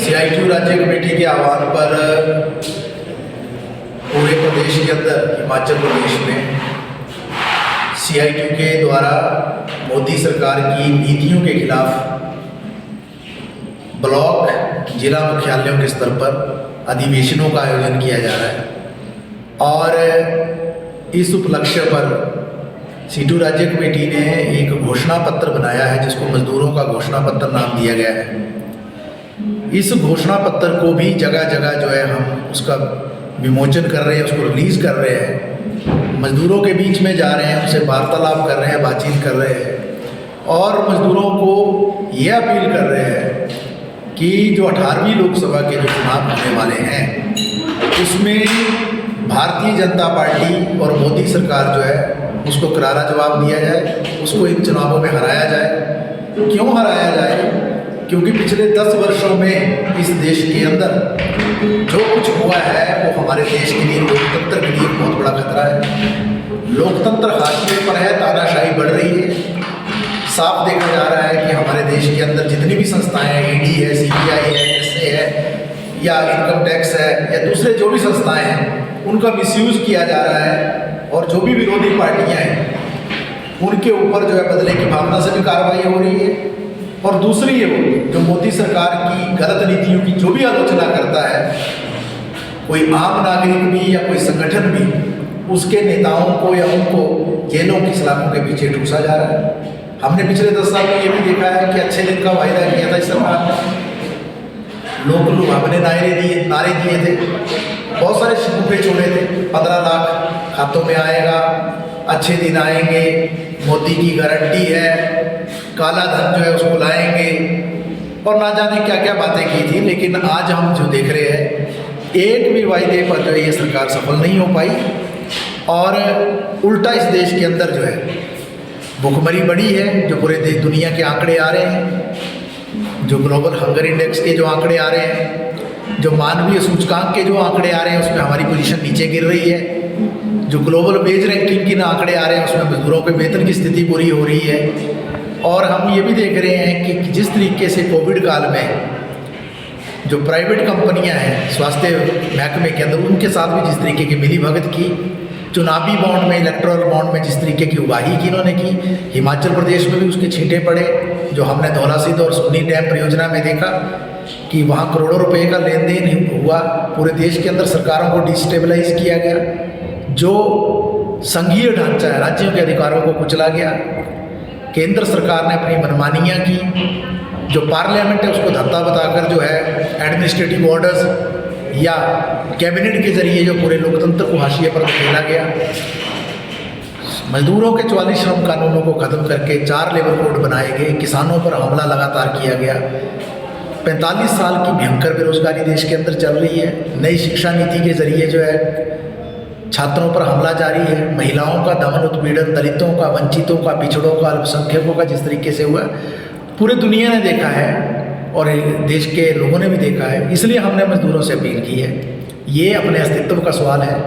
CITU राज्य committee के आह्वान पर पूरे प्रदेश के अंदर हिमाचल प्रदेश में CITU के द्वारा मोदी सरकार की नीतियों के खिलाफ ब्लॉक जिला मुख्यालयों के स्तर पर अधिवेशनों का आयोजन किया जा रहा है। और इस उपलक्ष्य पर CITU राज्य कमेटी ने एक घोषणा पत्र बनाया है जिसको मजदूरों का घोषणा पत्र नाम दिया गया है। इस घोषणा पत्र को भी जगह जगह जो है हम उसका विमोचन कर रहे हैं, उसको रिलीज़ कर रहे हैं, मजदूरों के बीच में जा रहे हैं, उनसे वार्तालाप कर रहे हैं, बातचीत कर रहे हैं और मजदूरों को ये अपील कर रहे हैं कि जो 18वीं लोकसभा के जो चुनाव होने वाले हैं उसमें भारतीय जनता पार्टी और मोदी सरकार जो है उसको करारा जवाब दिया जाए, उसको इन चुनावों में हराया जाए। क्यों हराया जाए? क्योंकि पिछले 10 वर्षों में इस देश के अंदर जो कुछ हुआ है वो हमारे देश के लिए, लोकतंत्र के लिए बहुत बड़ा खतरा है। लोकतंत्र हाशिए पर है, तानाशाही बढ़ रही है। साफ देखा जा रहा है कि हमारे देश के अंदर जितनी भी संस्थाएं हैं, ED है, CBI है, SA है या इनकम टैक्स है या दूसरे जो भी संस्थाएं हैं उनका मिसयूज़ किया जा रहा है और जो भी विरोधी पार्टियां हैं उनके ऊपर जो है बदले की भावना से भी कार्रवाई हो रही है। और दूसरी ये जो मोदी सरकार की गलत नीतियों की जो भी आलोचना करता है, कोई आम नागरिक भी या कोई संगठन भी, उसके नेताओं को या उनको जेलों की सलाखों के पीछे ठूसा जा रहा है। हमने पिछले 10 साल में ये भी देखा है कि अच्छे दिन का वायदा किया था इस सरकार ने, लोग हमने नारे दिए थे, बहुत सारे शगुफे छोड़े थे, 15 लाख खातों में आएगा, अच्छे दिन आएंगे, मोदी की गारंटी है, काला धन जो है उसको लाएंगे और ना जाने क्या क्या बातें की थी। लेकिन आज हम जो देख रहे हैं एक भी वायदे पर जो है ये सरकार सफल नहीं हो पाई और उल्टा इस देश के अंदर जो है भुखमरी बढ़ी है। जो पूरे दुनिया के आंकड़े आ रहे हैं, जो ग्लोबल हंगर इंडेक्स के जो आंकड़े आ रहे हैं, जो मानवीय सूचकांक के जो आंकड़े आ रहे हैं उसमें हमारी पोजीशन नीचे गिर रही है। जो ग्लोबल वेज रैंकिंग के आंकड़े आ रहे हैं उसमें मजदूरों के वेतन की स्थिति बुरी हो रही है। और हम ये भी देख रहे हैं कि जिस तरीके से कोविड काल में जो प्राइवेट कंपनियां हैं स्वास्थ्य महकमे के अंदर, उनके साथ भी जिस तरीके की मिलीभगत की, चुनावी बॉन्ड में, इलेक्टोरल बॉन्ड में जिस तरीके की उगाही की इन्होंने की, हिमाचल प्रदेश में भी उसके छींटे पड़े। जो हमने धौलासिद्ध और सुन्नी डैम परियोजना में देखा कि वहाँ करोड़ों रुपए का लेन देन हुआ, पूरे देश के अंदर सरकारों को डिस्टेबलाइज किया गया, जो संघीय ढांचा है राज्यों के अधिकारों को कुचला गया, केंद्र सरकार ने अपनी मनमानियाँ की, जो पार्लियामेंट है उसको धत्ता बताकर जो है एडमिनिस्ट्रेटिव ऑर्डर्स या कैबिनेट के जरिए जो पूरे लोकतंत्र को हाशिए पर धकेला गया। मजदूरों के 44 श्रम कानूनों को ख़त्म करके 4 लेबर कोड बनाए गए, किसानों पर हमला लगातार किया गया। 45 साल की भयंकर बेरोजगारी देश के अंदर चल रही है। नई शिक्षा नीति के जरिए जो है छात्रों पर हमला जारी है, महिलाओं का दमन उत्पीड़न, दलितों का, वंचितों का, पिछड़ों का, अल्पसंख्यकों का जिस तरीके से हुआ पूरी दुनिया ने देखा है और देश के लोगों ने भी देखा है। इसलिए हमने मजदूरों से अपील की है। ये अपने अस्तित्व का सवाल है।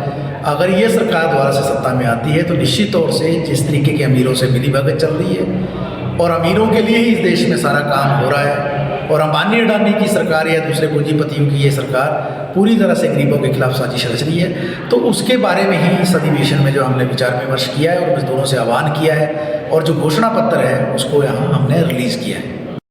अगर ये सरकार द्वारा से सत्ता में आती है तो निश्चित तौर से जिस तरीके के अमीरों से मिलीभगत चल रही है और अमीरों के लिए ही इस देश में सारा काम हो रहा है और अंबानी अडानी की सरकार या दूसरे पूंजीपतियों की ये सरकार पूरी तरह से गरीबों के खिलाफ साजिश रच रही है। तो उसके बारे में ही इस अधिवेशन में जो हमने विचार विमर्श किया है और मजदूरों से आह्वान किया है और जो घोषणा पत्र है उसको यहाँ हमने रिलीज़ किया है।